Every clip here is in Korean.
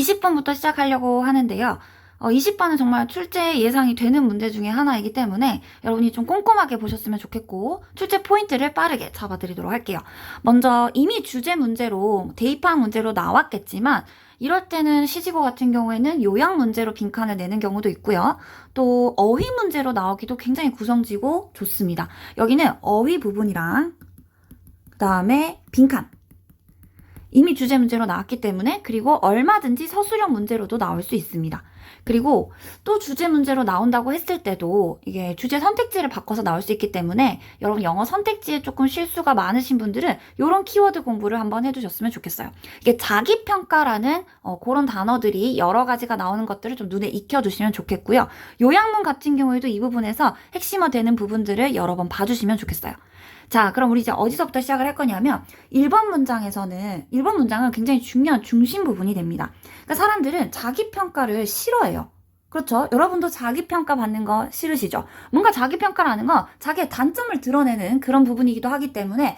20번부터 시작하려고 하는데요. 20번은 정말 출제 예상이 되는 문제 중에 하나이기 때문에 여러분이 좀 꼼꼼하게 보셨으면 좋겠고 출제 포인트를 빠르게 잡아드리도록 할게요. 먼저 이미 주제 문제로 대입학 문제로 나왔겠지만 이럴 때는 시지고 같은 경우에는 요약 문제로 빈칸을 내는 경우도 있고요. 또 어휘 문제로 나오기도 굉장히 구성지고 좋습니다. 여기는 어휘 부분이랑 그 다음에 빈칸 이미 주제 문제로 나왔기 때문에 그리고 얼마든지 서술형 문제로도 나올 수 있습니다. 그리고 또 주제 문제로 나온다고 했을 때도 이게 주제 선택지를 바꿔서 나올 수 있기 때문에 여러분 영어 선택지에 조금 실수가 많으신 분들은 이런 키워드 공부를 한번 해두셨으면 좋겠어요. 이게 자기평가라는 그런 단어들이 여러 가지가 나오는 것들을 좀 눈에 익혀두시면 좋겠고요. 요약문 같은 경우에도 이 부분에서 핵심화 되는 부분들을 여러 번 봐주시면 좋겠어요. 자, 그럼 우리 이제 어디서부터 시작을 할 거냐면 1번 문장은 굉장히 중요한 중심 부분이 됩니다. 그러니까 사람들은 자기평가를 싫어해요. 그렇죠? 여러분도 자기평가 받는 거 싫으시죠? 뭔가 자기평가라는 건 자기의 단점을 드러내는 그런 부분이기도 하기 때문에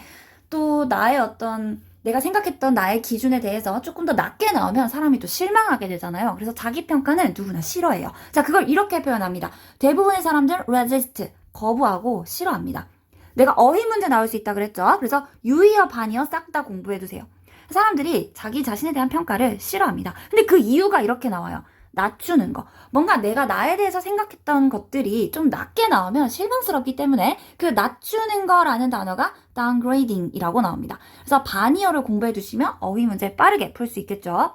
또 내가 생각했던 나의 기준에 대해서 조금 더 낮게 나오면 사람이 또 실망하게 되잖아요. 그래서 자기평가는 누구나 싫어해요. 자, 그걸 이렇게 표현합니다. 대부분의 사람들은 resist, 거부하고 싫어합니다. 내가 어휘 문제 나올 수 있다 그랬죠? 그래서 유의어, 반의어 싹 다 공부해두세요. 사람들이 자기 자신에 대한 평가를 싫어합니다. 근데 그 이유가 이렇게 나와요. 낮추는 거. 뭔가 내가 나에 대해서 생각했던 것들이 좀 낮게 나오면 실망스럽기 때문에 그 낮추는 거라는 단어가 downgrading이라고 나옵니다. 그래서 반의어를 공부해두시면 어휘 문제 빠르게 풀 수 있겠죠?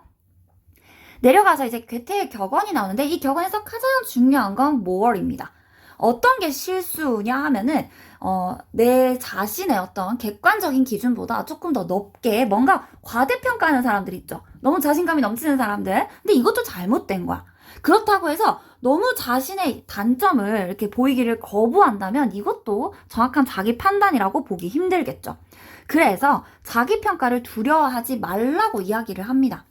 내려가서 이제 괴테의 격언이 나오는데 이 격언에서 가장 중요한 건 more입니다. 어떤 게 실수냐 하면은 내 자신의 어떤 객관적인 기준보다 조금 더 높게 뭔가 과대평가하는 사람들 있죠. 너무 자신감이 넘치는 사람들. 근데 이것도 잘못된 거야. 그렇다고 해서 너무 자신의 단점을 이렇게 보이기를 거부한다면 이것도 정확한 자기 판단이라고 보기 힘들겠죠. 그래서 자기평가를 두려워하지 말라고 이야기를 합니다.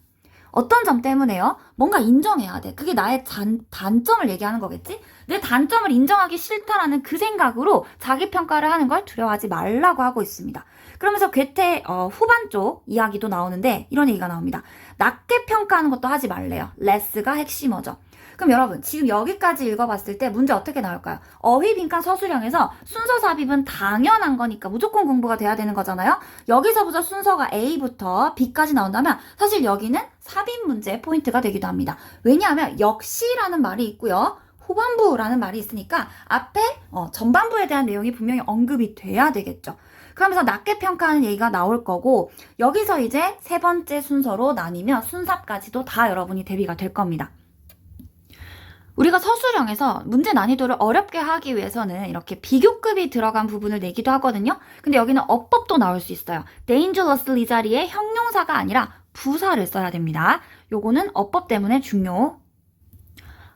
어떤 점 때문에요? 뭔가 인정해야 돼. 그게 나의 단점을 얘기하는 거겠지? 내 단점을 인정하기 싫다라는 그 생각으로 자기평가를 하는 걸 두려워하지 말라고 하고 있습니다. 그러면서 괴테 후반 쪽 이야기도 나오는데 이런 얘기가 나옵니다. 낮게 평가하는 것도 하지 말래요. less가 핵심어죠. 그럼 여러분 지금 여기까지 읽어봤을 때 문제 어떻게 나올까요? 어휘, 빈칸, 서술형에서 순서 삽입은 당연한 거니까 무조건 공부가 돼야 되는 거잖아요. 여기서부터 순서가 A부터 B까지 나온다면 사실 여기는 삽입 문제 포인트가 되기도 합니다. 왜냐하면 역시라는 말이 있고요. 후반부라는 말이 있으니까 앞에 전반부에 대한 내용이 분명히 언급이 돼야 되겠죠. 그러면서 낮게 평가하는 얘기가 나올 거고 여기서 이제 세 번째 순서로 나뉘면 순삽까지도 다 여러분이 대비가 될 겁니다. 우리가 서술형에서 문제 난이도를 어렵게 하기 위해서는 이렇게 비교급이 들어간 부분을 내기도 하거든요. 근데 여기는 어법도 나올 수 있어요. dangerously 자리에 형용사가 아니라 부사를 써야 됩니다. 요거는 어법 때문에 중요.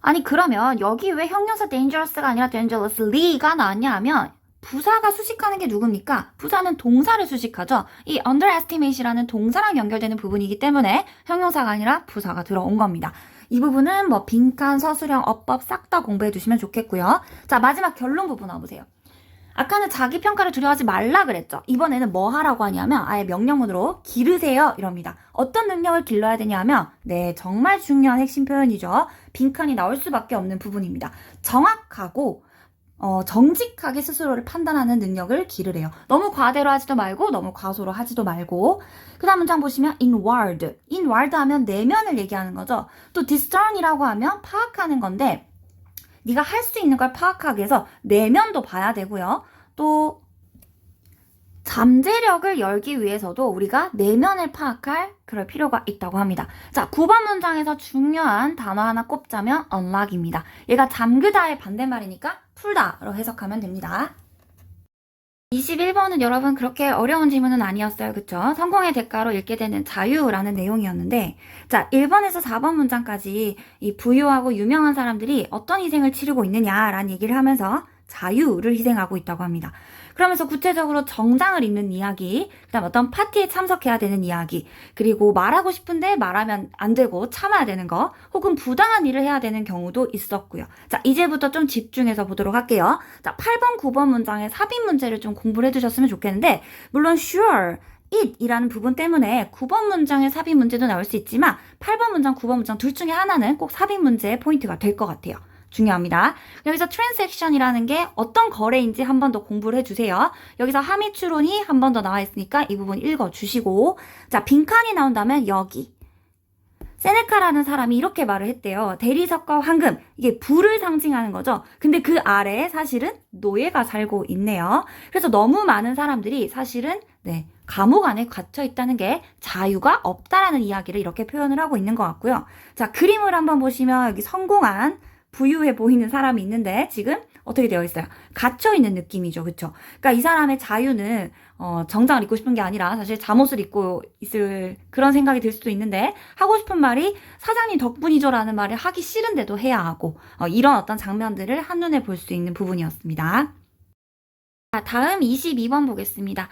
아니 그러면 여기 왜 형용사 dangerous가 아니라 dangerously가 나왔냐 하면 부사가 수식하는 게 누굽니까? 부사는 동사를 수식하죠. 이 underestimate이라는 동사랑 연결되는 부분이기 때문에 형용사가 아니라 부사가 들어온 겁니다. 이 부분은 뭐 빈칸, 서술형, 어법 싹 다 공부해 두시면 좋겠고요. 자, 마지막 결론 부분 와보세요. 아까는 자기평가를 두려워하지 말라 그랬죠. 이번에는 뭐 하라고 하냐면 아예 명령문으로 기르세요 이럽니다. 어떤 능력을 길러야 되냐면 네, 정말 중요한 핵심 표현이죠. 빈칸이 나올 수밖에 없는 부분입니다. 정확하고 정직하게 스스로를 판단하는 능력을 기르래요. 너무 과대로 하지도 말고 너무 과소로 하지도 말고. 그 다음 문장 보시면 inward. inward 하면 내면을 얘기하는 거죠. 또 discern이라고 하면 파악하는 건데 네가 할 수 있는 걸 파악하기 위해서 내면도 봐야 되고요. 또 잠재력을 열기 위해서도 우리가 내면을 파악할 그럴 필요가 있다고 합니다. 자, 9번 문장에서 중요한 단어 하나 꼽자면 unlock입니다. 얘가 잠그다의 반대말이니까 풀다로 해석하면 됩니다. 21번은 여러분 그렇게 어려운 질문은 아니었어요. 그쵸? 성공의 대가로 잃게 되는 자유라는 내용이었는데 자, 1번에서 4번 문장까지 이 부유하고 유명한 사람들이 어떤 희생을 치르고 있느냐라는 얘기를 하면서 자유를 희생하고 있다고 합니다. 그러면서 구체적으로 정장을 입는 이야기, 그다음 어떤 파티에 참석해야 되는 이야기, 그리고 말하고 싶은데 말하면 안 되고 참아야 되는 거, 혹은 부당한 일을 해야 되는 경우도 있었고요. 자, 이제부터 좀 집중해서 보도록 할게요. 자, 8번, 9번 문장의 삽입 문제를 좀 공부를 해두셨으면 좋겠는데, 물론 sure, it이라는 부분 때문에 9번 문장의 삽입 문제도 나올 수 있지만 8번 문장, 9번 문장 둘 중에 하나는 꼭 삽입 문제의 포인트가 될 것 같아요. 중요합니다. 여기서 transaction이라는 게 어떤 거래인지 한 번 더 공부를 해주세요. 여기서 함의 추론이 한 번 더 나와 있으니까 이 부분 읽어주시고, 자, 빈칸이 나온다면 여기. 세네카라는 사람이 이렇게 말을 했대요. 대리석과 황금, 이게 부를 상징하는 거죠. 근데 그 아래에 사실은 노예가 살고 있네요. 그래서 너무 많은 사람들이 사실은 감옥 안에 갇혀 있다는 게 자유가 없다라는 이야기를 이렇게 표현을 하고 있는 것 같고요. 자, 그림을 한번 보시면 여기 성공한 부유해 보이는 사람이 있는데 지금 어떻게 되어 있어요? 갇혀 있는 느낌이죠. 그쵸? 그러니까 이 사람의 자유는 정장을 입고 싶은 게 아니라 사실 잠옷을 입고 있을 그런 생각이 들 수도 있는데 하고 싶은 말이 사장님 덕분이죠 라는 말을 하기 싫은데도 해야 하고 이런 어떤 장면들을 한눈에 볼 수 있는 부분이었습니다. 자, 다음 22번 보겠습니다.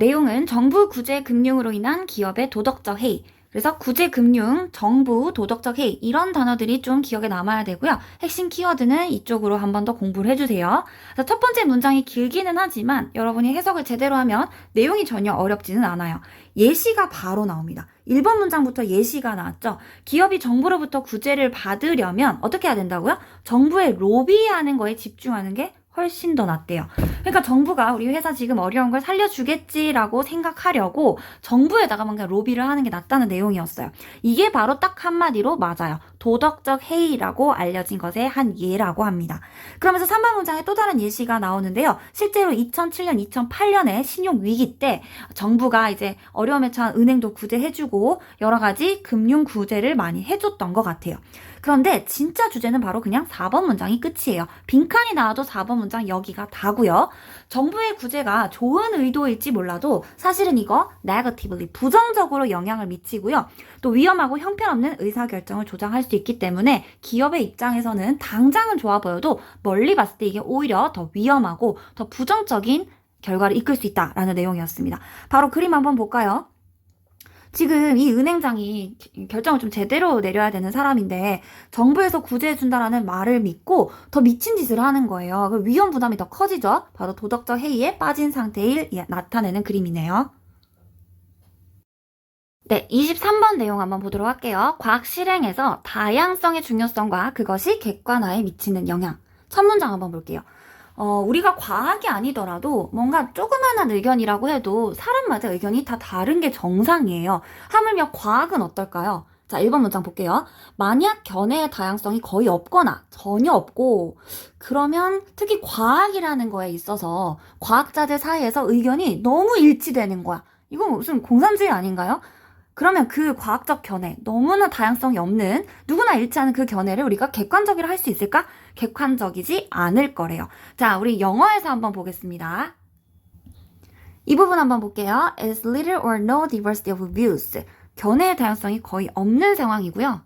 내용은 정부 구제 금융으로 인한 기업의 도덕적 해이. 그래서 구제 금융, 정부, 도덕적 해이 이런 단어들이 좀 기억에 남아야 되고요. 핵심 키워드는 이쪽으로 한 번 더 공부를 해주세요. 첫 번째 문장이 길기는 하지만 여러분이 해석을 제대로 하면 내용이 전혀 어렵지는 않아요. 예시가 바로 나옵니다. 1번 문장부터 예시가 나왔죠. 기업이 정부로부터 구제를 받으려면 어떻게 해야 된다고요? 정부에 로비하는 거에 집중하는 게 훨씬 더 낫대요. 그러니까 정부가 우리 회사 지금 어려운 걸 살려주겠지라고 생각하려고 정부에다가 뭔가 로비를 하는 게 낫다는 내용이었어요. 이게 바로 딱 한마디로 맞아요. 도덕적 해이라고 알려진 것의 한 예라고 합니다. 그러면서 3번 문장에 또 다른 예시가 나오는데요. 실제로 2007년, 2008년에 신용 위기 때 정부가 이제 어려움에 처한 은행도 구제해주고 여러 가지 금융 구제를 많이 해줬던 것 같아요. 그런데 진짜 주제는 바로 그냥 4번 문장이 끝이에요. 빈칸이 나와도 4번 문장 여기가 다고요. 정부의 구제가 좋은 의도일지 몰라도 사실은 이거 negatively 부정적으로 영향을 미치고요. 또 위험하고 형편없는 의사결정을 조장할 수 있기 때문에 기업의 입장에서는 당장은 좋아 보여도 멀리 봤을 때 이게 오히려 더 위험하고 더 부정적인 결과를 이끌 수 있다라는 내용이었습니다. 바로 그림 한번 볼까요? 지금 이 은행장이 결정을 좀 제대로 내려야 되는 사람인데 정부에서 구제해준다라는 말을 믿고 더 미친 짓을 하는 거예요. 그 위험 부담이 더 커지죠. 바로 도덕적 해이에 빠진 상태를 나타내는 그림이네요. 네, 23번 내용 한번 보도록 할게요. 과학 실행에서 다양성의 중요성과 그것이 객관화에 미치는 영향. 첫 문장 한번 볼게요. 우리가 과학이 아니더라도 뭔가 조그마한 의견이라고 해도 사람마다 의견이 다 다른 게 정상이에요. 하물며 과학은 어떨까요? 자, 1번 문장 볼게요. 만약 견해의 다양성이 거의 없거나 전혀 없고 그러면 특히 과학이라는 거에 있어서 과학자들 사이에서 의견이 너무 일치되는 거야. 이건 무슨 공산주의 아닌가요? 그러면 그 과학적 견해, 너무나 다양성이 없는 누구나 일치하는 그 견해를 우리가 객관적이라 할 수 있을까? 객관적이지 않을 거래요. 자, 우리 영어에서 한번 보겠습니다. 이 부분 한번 볼게요. Is little or no diversity of views. 견해의 다양성이 거의 없는 상황이고요.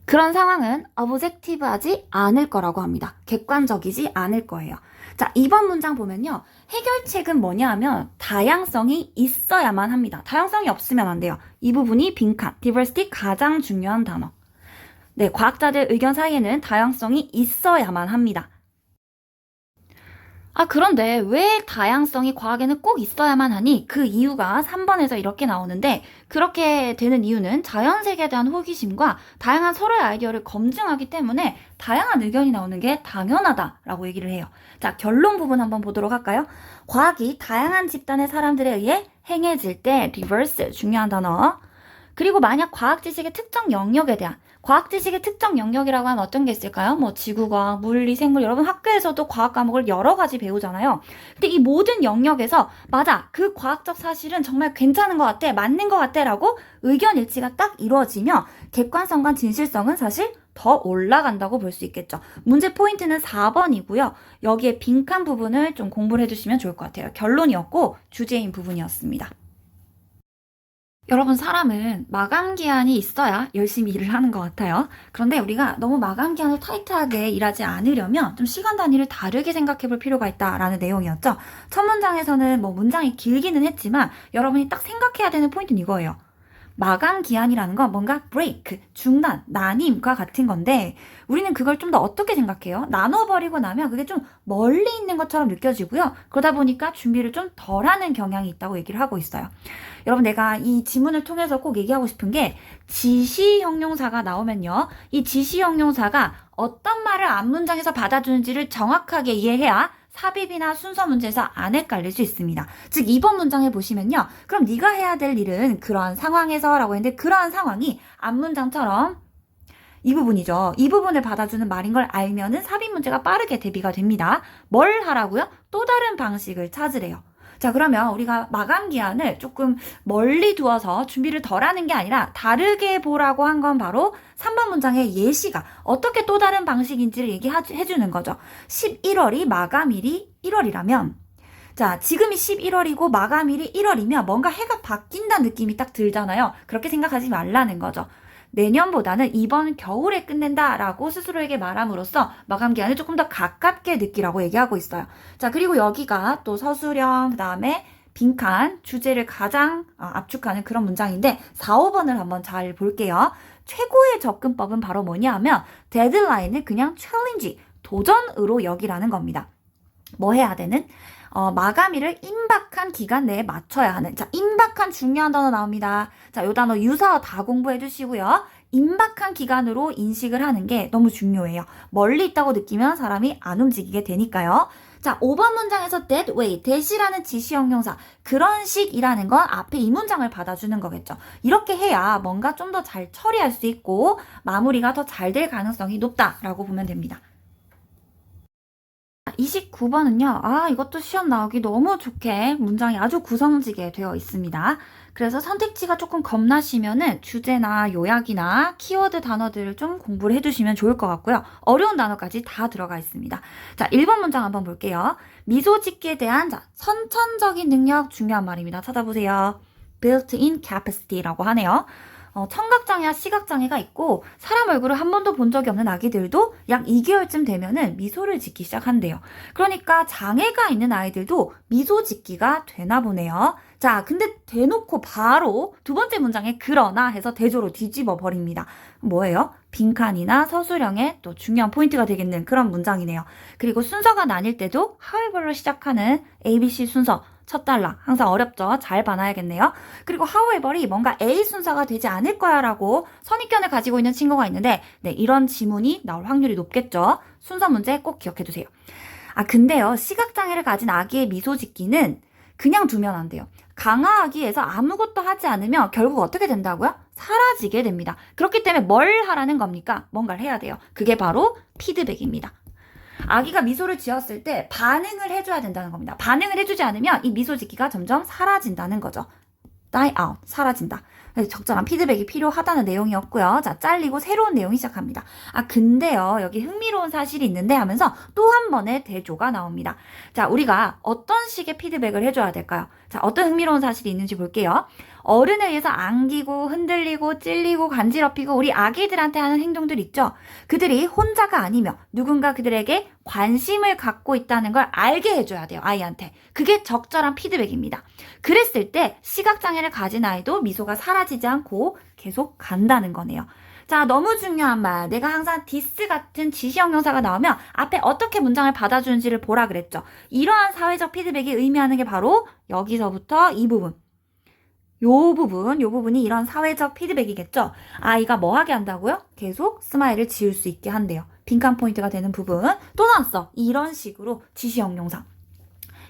그런 상황은 objective하지 않을 거라고 합니다. 객관적이지 않을 거예요. 자, 2번 문장 보면요. 해결책은 뭐냐 하면 다양성이 있어야만 합니다. 다양성이 없으면 안 돼요. 이 부분이 빈칸, diversity 가장 중요한 단어. 네, 과학자들 의견 사이에는 다양성이 있어야만 합니다. 그런데 왜 다양성이 과학에는 꼭 있어야만 하니? 그 이유가 3번에서 이렇게 나오는데 그렇게 되는 이유는 자연세계에 대한 호기심과 다양한 서로의 아이디어를 검증하기 때문에 다양한 의견이 나오는 게 당연하다라고 얘기를 해요. 자, 결론 부분 한번 보도록 할까요? 과학이 다양한 집단의 사람들에 의해 행해질 때 diverse, 중요한 단어. 그리고 만약 과학 지식의 특정 영역에 대한 과학 지식의 특정 영역이라고 하면 어떤 게 있을까요? 뭐 지구과학, 물리, 생물, 여러분 학교에서도 과학 과목을 여러 가지 배우잖아요. 근데 이 모든 영역에서 맞아, 그 과학적 사실은 정말 괜찮은 것 같아, 맞는 것 같아 라고 의견 일치가 딱 이루어지면 객관성과 진실성은 사실 더 올라간다고 볼 수 있겠죠. 문제 포인트는 4번이고요. 여기에 빈칸 부분을 좀 공부를 해주시면 좋을 것 같아요. 결론이었고 주제인 부분이었습니다. 여러분, 사람은 마감 기한이 있어야 열심히 일을 하는 것 같아요. 그런데 우리가 너무 마감 기한을 타이트하게 일하지 않으려면 좀 시간 단위를 다르게 생각해 볼 필요가 있다라는 내용이었죠. 첫 문장에서는 뭐 문장이 길기는 했지만 여러분이 딱 생각해야 되는 포인트는 이거예요. 마감 기한이라는 건 뭔가 break, 중단, 나님과 같은 건데 우리는 그걸 좀 더 어떻게 생각해요? 나눠버리고 나면 그게 좀 멀리 있는 것처럼 느껴지고요. 그러다 보니까 준비를 좀 덜하는 경향이 있다고 얘기를 하고 있어요. 여러분 내가 이 지문을 통해서 꼭 얘기하고 싶은 게 지시 형용사가 나오면요. 이 지시 형용사가 어떤 말을 앞문장에서 받아주는지를 정확하게 이해해야 삽입이나 순서 문제에서 안 헷갈릴 수 있습니다. 즉 2번 문장에 보시면요. 그럼 네가 해야 될 일은 그러한 상황에서 라고 했는데 그러한 상황이 앞문장처럼 이 부분이죠. 이 부분을 받아주는 말인 걸 알면은 삽입 문제가 빠르게 대비가 됩니다. 뭘 하라고요? 또 다른 방식을 찾으래요. 자, 그러면 우리가 마감 기한을 조금 멀리 두어서 준비를 덜 하는 게 아니라 다르게 보라고 한 건 바로 3번 문장의 예시가 어떻게 또 다른 방식인지를 얘기해 주는 거죠. 11월이 마감일이 1월이라면 자, 지금이 11월이고 마감일이 1월이면 뭔가 해가 바뀐다는 느낌이 딱 들잖아요. 그렇게 생각하지 말라는 거죠. 내년보다는 이번 겨울에 끝낸다라고 스스로에게 말함으로써 마감 기한을 조금 더 가깝게 느끼라고 얘기하고 있어요. 자, 그리고 여기가 또 서술형, 그 다음에 빈칸, 주제를 가장 압축하는 그런 문장인데 4, 5번을 한번 잘 볼게요. 최고의 접근법은 바로 뭐냐 하면 데드라인을 그냥 챌린지, 도전으로 여기라는 겁니다. 뭐 해야 되는? 마감일을 임박한 기간 내에 맞춰야 하는. 자, 임박한 중요한 단어 나옵니다. 자, 요 단어 유사어 다 공부해 주시고요. 임박한 기간으로 인식을 하는 게 너무 중요해요. 멀리 있다고 느끼면 사람이 안 움직이게 되니까요. 자, 5번 문장에서 that way, that이라는 지시 형용사, 그런 식이라는 건 앞에 이 문장을 받아주는 거겠죠. 이렇게 해야 뭔가 좀 더 잘 처리할 수 있고 마무리가 더 잘 될 가능성이 높다라고 보면 됩니다. 29번은요. 이것도 시험 나오기 너무 좋게 문장이 아주 구성지게 되어 있습니다. 그래서 선택지가 조금 겁나시면은 주제나 요약이나 키워드 단어들을 좀 공부를 해주시면 좋을 것 같고요. 어려운 단어까지 다 들어가 있습니다. 자, 1번 문장 한번 볼게요. 미소 짓기에 대한 선천적인 능력 중요한 말입니다. 찾아보세요. built-in capacity라고 하네요. 청각장애와 시각장애가 있고 사람 얼굴을 한 번도 본 적이 없는 아기들도 약 2개월쯤 되면은 미소를 짓기 시작한대요. 그러니까 장애가 있는 아이들도 미소 짓기가 되나 보네요. 자, 근데 대놓고 바로 두 번째 문장에 그러나 해서 대조로 뒤집어 버립니다. 뭐예요? 빈칸이나 서술형의 또 중요한 포인트가 되겠는 그런 문장이네요. 그리고 순서가 나뉠 때도 however로 시작하는 ABC 순서 첫 단락 항상 어렵죠. 잘 봐놔야겠네요. 그리고 however이 뭔가 A 순서가 되지 않을 거야 라고 선입견을 가지고 있는 친구가 있는데 네, 이런 지문이 나올 확률이 높겠죠. 순서 문제 꼭 기억해 두세요. 근데요. 시각장애를 가진 아기의 미소 짓기는 그냥 두면 안 돼요. 강아 아기에서 아무것도 하지 않으면 결국 어떻게 된다고요? 사라지게 됩니다. 그렇기 때문에 뭘 하라는 겁니까? 뭔가를 해야 돼요. 그게 바로 피드백입니다. 아기가 미소를 지었을 때 반응을 해줘야 된다는 겁니다. 반응을 해주지 않으면 이 미소 짓기가 점점 사라진다는 거죠. die out, 사라진다. 적절한 피드백이 필요하다는 내용이었고요. 자, 잘리고 새로운 내용이 시작합니다. 근데요, 여기 흥미로운 사실이 있는데 하면서 또 한 번의 대조가 나옵니다. 자, 우리가 어떤 식의 피드백을 해줘야 될까요? 자, 어떤 흥미로운 사실이 있는지 볼게요. 어른에 의해서 안기고 흔들리고 찔리고 간지럽히고 우리 아기들한테 하는 행동들 있죠? 그들이 혼자가 아니며 누군가 그들에게 관심을 갖고 있다는 걸 알게 해줘야 돼요, 아이한테. 그게 적절한 피드백입니다. 그랬을 때 시각장애를 가진 아이도 미소가 사라지지 않고 계속 간다는 거네요. 자, 너무 중요한 말. 내가 항상 this 같은 지시 형용사가 나오면 앞에 어떻게 문장을 받아주는지를 보라 그랬죠. 이러한 사회적 피드백이 의미하는 게 바로 여기서부터 이 부분. 요 부분이 이런 사회적 피드백이겠죠. 아이가 뭐 하게 한다고요? 계속 스마일을 지을 수 있게 한대요. 빈칸 포인트가 되는 부분. 또 나왔어. 이런 식으로 지시 형용사.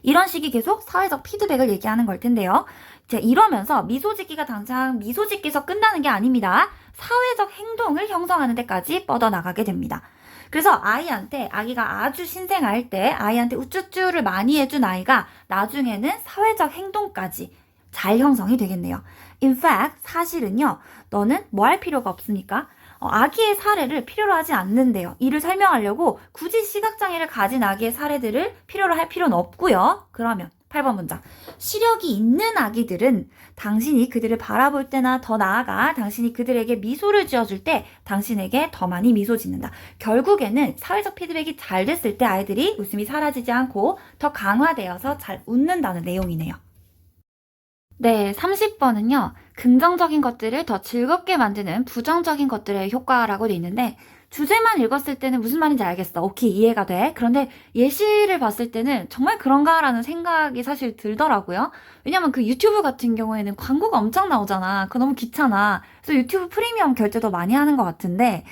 이런 식이 계속 사회적 피드백을 얘기하는 걸 텐데요. 자, 이러면서 미소 짓기가 당장 미소 짓기에서 끝나는 게 아닙니다. 사회적 행동을 형성하는 데까지 뻗어나가게 됩니다. 그래서 아기가 아주 신생아일 때 아이한테 우쭈쭈를 많이 해준 아이가 나중에는 사회적 행동까지 잘 형성이 되겠네요. In fact, 사실은요, 너는 뭐 할 필요가 없으니까 아기의 사례를 필요로 하지 않는데요. 이를 설명하려고 굳이 시각장애를 가진 아기의 사례들을 필요로 할 필요는 없고요. 그러면 8번 문장. 시력이 있는 아기들은 당신이 그들을 바라볼 때나 더 나아가 당신이 그들에게 미소를 지어줄 때 당신에게 더 많이 미소 짓는다. 결국에는 사회적 피드백이 잘 됐을 때 아이들이 웃음이 사라지지 않고 더 강화되어서 잘 웃는다는 내용이네요. 네, 30번은요, 긍정적인 것들을 더 즐겁게 만드는 부정적인 것들의 효과라고 돼 있는데, 주제만 읽었을 때는 무슨 말인지 알겠어. 오케이, 이해가 돼. 그런데 예시를 봤을 때는 정말 그런가라는 생각이 사실 들더라고요. 왜냐면 그 유튜브 같은 경우에는 광고가 엄청 나오잖아. 그거 너무 귀찮아. 그래서 유튜브 프리미엄 결제도 많이 하는 것 같은데,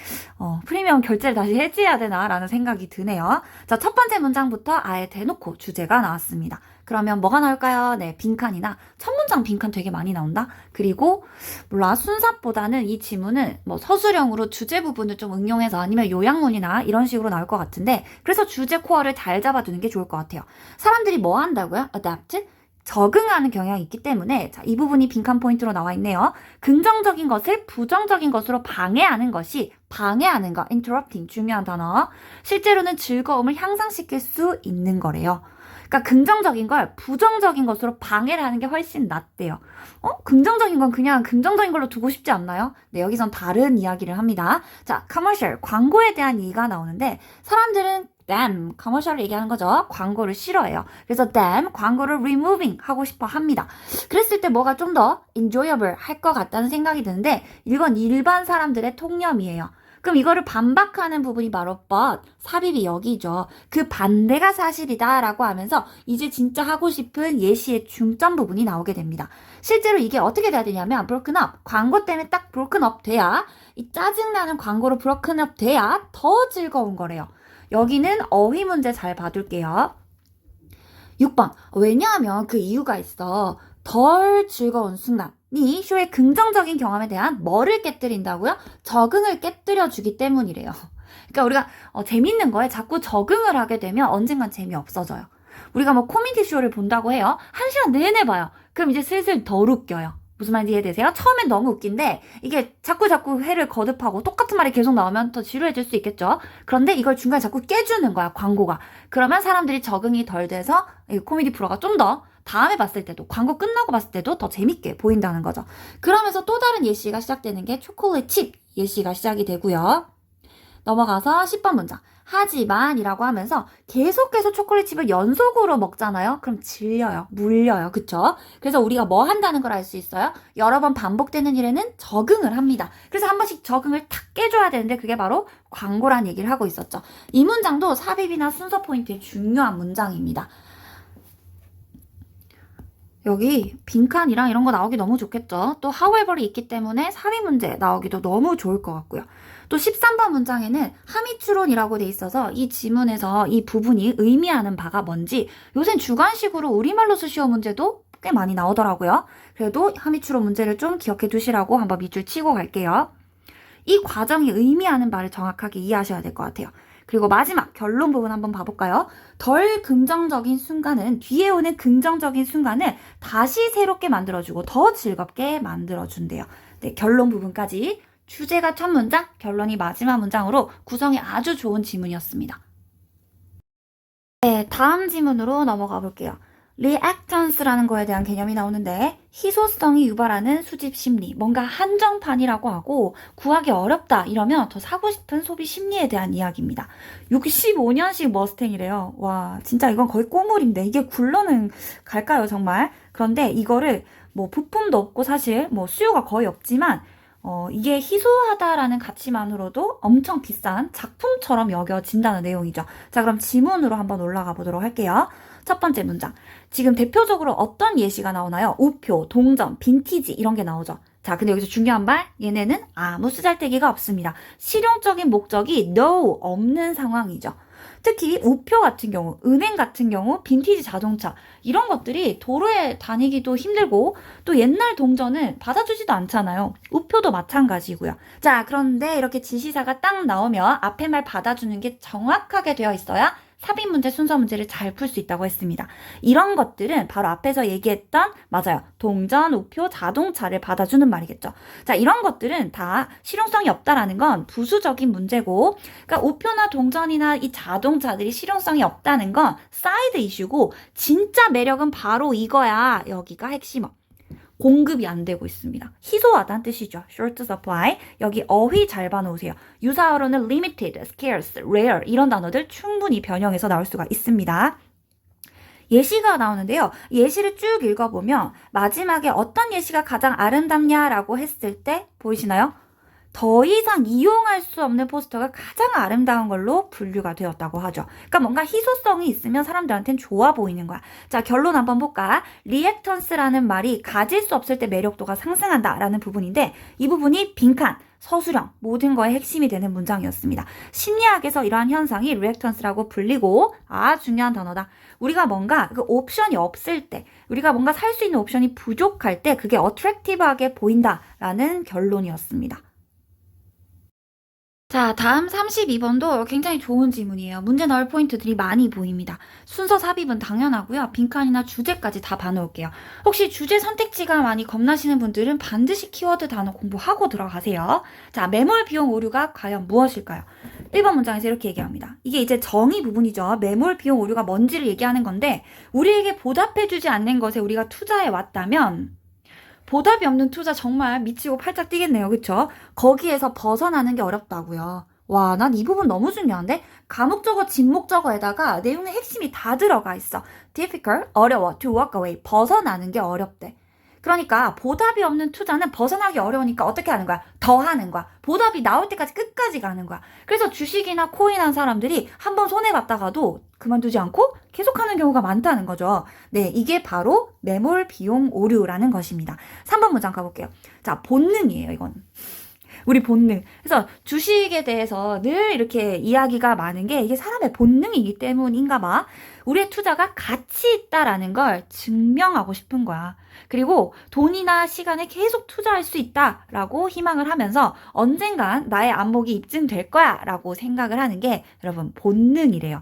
프리미엄 결제를 다시 해지해야 되나라는 생각이 드네요. 자, 첫 번째 문장부터 아예 대놓고 주제가 나왔습니다. 그러면 뭐가 나올까요? 네, 빈칸이나 첫 문장 빈칸 되게 많이 나온다. 그리고 몰라 순삭보다는 이 지문은 뭐 서술형으로 주제 부분을 좀 응용해서 아니면 요약문이나 이런 식으로 나올 것 같은데 그래서 주제 코어를 잘 잡아두는 게 좋을 것 같아요. 사람들이 뭐 한다고요? adapt? 적응하는 경향이 있기 때문에 자, 이 부분이 빈칸 포인트로 나와 있네요. 긍정적인 것을 부정적인 것으로 방해하는 것이 방해하는 거, interrupting 중요한 단어. 실제로는 즐거움을 향상시킬 수 있는 거래요. 그러니까 긍정적인 걸 부정적인 것으로 방해를 하는 게 훨씬 낫대요. 긍정적인 건 그냥 긍정적인 걸로 두고 싶지 않나요? 네, 여기선 다른 이야기를 합니다. 자, 커머셜, 광고에 대한 얘기가 나오는데 사람들은 damn, 커머셜을 얘기하는 거죠. 광고를 싫어해요. 그래서 damn, 광고를 removing 하고 싶어 합니다. 그랬을 때 뭐가 좀 더 enjoyable 할 것 같다는 생각이 드는데 이건 일반 사람들의 통념이에요. 그럼 이거를 반박하는 부분이 바로 but, 삽입이 여기죠. 그 반대가 사실이다 라고 하면서 이제 진짜 하고 싶은 예시의 중점 부분이 나오게 됩니다. 실제로 이게 어떻게 돼야 되냐면 broken up, 광고 때문에 딱 broken up 돼야 이 짜증나는 광고로 broken up 돼야 더 즐거운 거래요. 여기는 어휘 문제 잘 봐둘게요. 6번, 왜냐하면 그 이유가 있어. 덜 즐거운 순간이 쇼의 긍정적인 경험에 대한 뭐를 깨뜨린다고요? 적응을 깨뜨려주기 때문이래요. 그러니까 우리가 재밌는 거에 자꾸 적응을 하게 되면 언젠간 재미없어져요. 우리가 뭐 코미디 쇼를 본다고 해요. 1시간 내내 봐요. 그럼 이제 슬슬 덜 웃겨요. 무슨 말인지 이해되세요? 처음엔 너무 웃긴데 이게 자꾸 회를 거듭하고 똑같은 말이 계속 나오면 더 지루해질 수 있겠죠. 그런데 이걸 중간에 자꾸 깨주는 거야, 광고가. 그러면 사람들이 적응이 덜 돼서 이 코미디 프로가 좀 더 다음에 봤을 때도 광고 끝나고 봤을 때도 더 재밌게 보인다는 거죠. 그러면서 또 다른 예시가 시작되는 게 초콜릿 칩 예시가 시작이 되고요. 넘어가서 10번 문장. 하지만 이라고 하면서 계속해서 초콜릿칩을 연속으로 먹잖아요. 그럼 질려요. 물려요. 그쵸? 그래서 우리가 뭐 한다는 걸 알 수 있어요? 여러 번 반복되는 일에는 적응을 합니다. 그래서 한 번씩 적응을 탁 깨줘야 되는데 그게 바로 광고란 얘기를 하고 있었죠. 이 문장도 삽입이나 순서 포인트의 중요한 문장입니다. 여기 빈칸이랑 이런 거 나오기 너무 좋겠죠. 또 however이 있기 때문에 삽입 문제 나오기도 너무 좋을 것 같고요. 또 13번 문장에는 함의추론이라고 돼 있어서 이 지문에서 이 부분이 의미하는 바가 뭔지 요새 주관식으로 우리말로 쓰시오 문제도 꽤 많이 나오더라고요. 그래도 함의추론 문제를 좀 기억해 두시라고 한번 밑줄 치고 갈게요. 이 과정이 의미하는 바를 정확하게 이해하셔야 될 것 같아요. 그리고 마지막 결론 부분 한번 봐볼까요? 덜 긍정적인 순간은 뒤에 오는 긍정적인 순간을 다시 새롭게 만들어주고 더 즐겁게 만들어준대요. 네, 결론 부분까지 주제가 첫 문장, 결론이 마지막 문장으로 구성이 아주 좋은 지문이었습니다. 네, 다음 지문으로 넘어가 볼게요. reactance라는 거에 대한 개념이 나오는데 희소성이 유발하는 수집 심리, 뭔가 한정판이라고 하고 구하기 어렵다 이러면 더 사고 싶은 소비 심리에 대한 이야기입니다. 65년식 머스탱이래요. 와, 진짜 이건 거의 꼬물인데 이게 굴러는 갈까요, 정말? 그런데 이거를 뭐 부품도 없고 사실 뭐 수요가 거의 없지만 이게 희소하다라는 가치만으로도 엄청 비싼 작품처럼 여겨진다는 내용이죠. 자, 그럼 지문으로 한번 올라가 보도록 할게요. 첫 번째 문장. 지금 대표적으로 어떤 예시가 나오나요? 우표, 동전, 빈티지 이런 게 나오죠. 자, 근데 여기서 중요한 말, 얘네는 아무 쓰잘데기가 없습니다. 실용적인 목적이 no, 없는 상황이죠. 특히 우표 같은 경우, 은행 같은 경우, 빈티지 자동차 이런 것들이 도로에 다니기도 힘들고 또 옛날 동전은 받아주지도 않잖아요. 우표도 마찬가지고요. 자, 그런데 이렇게 지시사가 딱 나오면 앞에 말 받아주는 게 정확하게 되어 있어야 삽입 문제, 순서 문제를 잘 풀 수 있다고 했습니다. 이런 것들은 바로 앞에서 얘기했던 맞아요. 동전, 우표, 자동차를 받아주는 말이겠죠. 자, 이런 것들은 다 실용성이 없다라는 건 부수적인 문제고 그러니까 우표나 동전이나 이 자동차들이 실용성이 없다는 건 사이드 이슈고 진짜 매력은 바로 이거야. 여기가 핵심어. 공급이 안 되고 있습니다. 희소하다는 뜻이죠. short supply. 여기 어휘 잘 봐놓으세요. 유사어로는 limited, scarce, rare 이런 단어들 충분히 변형해서 나올 수가 있습니다. 예시가 나오는데요. 예시를 쭉 읽어보면 마지막에 어떤 예시가 가장 아름답냐라고 했을 때 보이시나요? 더 이상 이용할 수 없는 포스터가 가장 아름다운 걸로 분류가 되었다고 하죠. 그러니까 뭔가 희소성이 있으면 사람들한테는 좋아 보이는 거야. 자, 결론 한번 볼까? 리액턴스라는 말이 가질 수 없을 때 매력도가 상승한다라는 부분인데 이 부분이 빈칸, 서술형, 모든 거의 핵심이 되는 문장이었습니다. 심리학에서 이러한 현상이 리액턴스라고 불리고 중요한 단어다. 우리가 뭔가 그 옵션이 없을 때, 우리가 뭔가 살 수 있는 옵션이 부족할 때 그게 어트랙티브하게 보인다라는 결론이었습니다. 자, 다음 32번도 굉장히 좋은 질문이에요. 문제 넣을 포인트들이 많이 보입니다. 순서 삽입은 당연하고요. 빈칸이나 주제까지 다 봐놓을게요. 혹시 주제 선택지가 많이 겁나시는 분들은 반드시 키워드 단어 공부하고 들어가세요. 자, 매몰 비용 오류가 과연 무엇일까요? 1번 문장에서 이렇게 얘기합니다. 이게 이제 정의 부분이죠. 매몰 비용 오류가 뭔지를 얘기하는 건데 우리에게 보답해주지 않는 것에 우리가 투자해 왔다면 보답이 없는 투자 정말 미치고 팔짝 뛰겠네요. 그쵸? 거기에서 벗어나는 게 어렵다고요. 와, 난 이 부분 너무 중요한데? 가목적어, 진목적어에다가 내용의 핵심이 다 들어가 있어. difficult, 어려워, to walk away, 벗어나는 게 어렵대. 그러니까 보답이 없는 투자는 벗어나기 어려우니까 어떻게 하는 거야? 더 하는 거야. 보답이 나올 때까지 끝까지 가는 거야. 그래서 주식이나 코인 한 사람들이 한번 손해봤다가도 그만두지 않고 계속하는 경우가 많다는 거죠. 네, 이게 바로 매몰 비용 오류라는 것입니다. 3번 문장 가볼게요. 자, 본능이에요, 이건. 우리 본능. 그래서 주식에 대해서 늘 이렇게 이야기가 많은 게 이게 사람의 본능이기 때문인가 봐. 우리의 투자가 가치 있다라는 걸 증명하고 싶은 거야. 그리고 돈이나 시간에 계속 투자할 수 있다라고 희망을 하면서 언젠간 나의 안목이 입증될 거야 라고 생각을 하는 게 여러분 본능이래요.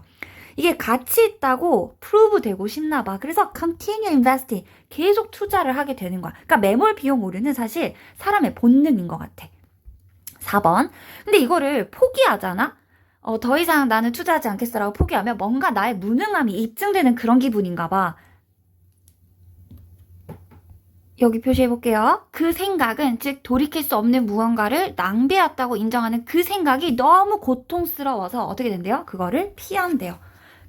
이게 가치 있다고 프루브 되고 싶나 봐. 그래서 continue investing, 계속 투자를 하게 되는 거야. 그러니까 매몰 비용 오류는 사실 사람의 본능인 것 같아. 4번. 근데 이거를 포기하잖아? 더 이상 나는 투자하지 않겠어라고 포기하면 뭔가 나의 무능함이 입증되는 그런 기분인가 봐. 여기 표시해볼게요. 그 생각은, 즉 돌이킬 수 없는 무언가를 낭비했다고 인정하는 그 생각이 너무 고통스러워서 어떻게 된대요? 그거를 피한대요.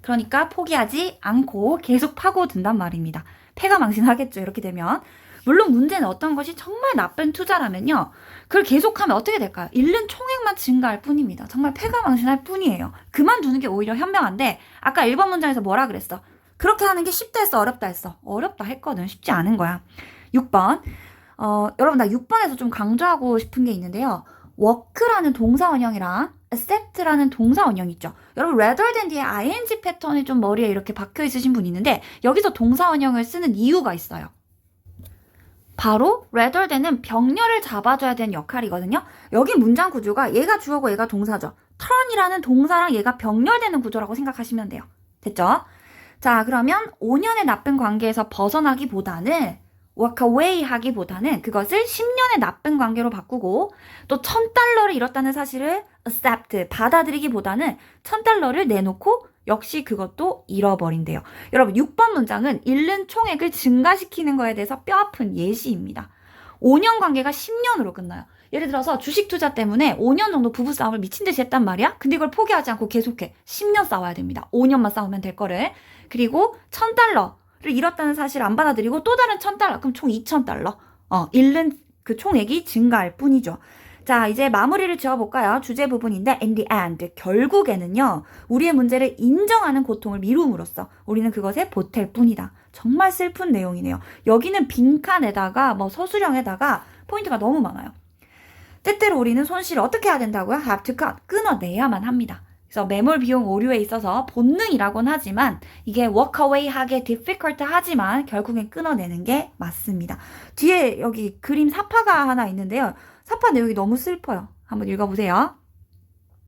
그러니까 포기하지 않고 계속 파고든단 말입니다. 패가망신하겠죠, 이렇게 되면. 물론 문제는 어떤 것이 정말 나쁜 투자라면요. 그걸 계속하면 어떻게 될까요? 잃는 총액만 증가할 뿐입니다. 정말 패가망신할 뿐이에요. 그만두는 게 오히려 현명한데 아까 1번 문장에서 뭐라 그랬어? 그렇게 하는 게 쉽다 했어? 어렵다 했어? 어렵다 했거든. 쉽지 않은 거야. 6번. 여러분 나 6번에서 좀 강조하고 싶은 게 있는데요. work라는 동사 원형이랑 accept라는 동사 원형 있죠. 여러분 rather than 뒤에 ing 패턴이 좀 머리에 이렇게 박혀 있으신 분 있는데 여기서 동사 원형을 쓰는 이유가 있어요. 바로 rather than은 병렬을 잡아줘야 되는 역할이거든요. 여기 문장 구조가 얘가 주어고 얘가 동사죠. turn이라는 동사랑 얘가 병렬되는 구조라고 생각하시면 돼요. 됐죠? 자, 그러면 5년의 나쁜 관계에서 벗어나기보다는 walk away 하기보다는 그것을 10년의 나쁜 관계로 바꾸고 또 $1,000를 잃었다는 사실을 accept, 받아들이기보다는 $1,000를 내놓고 역시 그것도 잃어버린대요. 여러분 6번 문장은 잃는 총액을 증가시키는 거에 대해서 뼈아픈 예시입니다. 5년 관계가 10년으로 끝나요. 예를 들어서 주식 투자 때문에 5년 정도 부부싸움을 미친 듯이 했단 말이야. 근데 이걸 포기하지 않고 계속해. 10년 싸워야 됩니다. 5년만 싸우면 될 거를. 그리고 $1,000를 잃었다는 사실을 안 받아들이고 또 다른 $1,000, 그럼 총 $2,000. 잃는 그 총액이 증가할 뿐이죠. 자, 이제 마무리를 지어볼까요? 주제 부분인데 in the end, 결국에는요. 우리의 문제를 인정하는 고통을 미룸으로써 우리는 그것에 보탤 뿐이다. 정말 슬픈 내용이네요. 여기는 빈칸에다가 서술형에다가 포인트가 너무 많아요. 때때로 우리는 손실을 어떻게 해야 된다고요? have to cut, 끊어내야만 합니다. 그래서 매몰 비용 오류에 있어서 본능이라고는 하지만 이게 walk away 하기 difficult 하지만 결국엔 끊어내는 게 맞습니다. 뒤에 여기 그림 사파가 하나 있는데요. 사파 내용이 너무 슬퍼요. 한번 읽어보세요.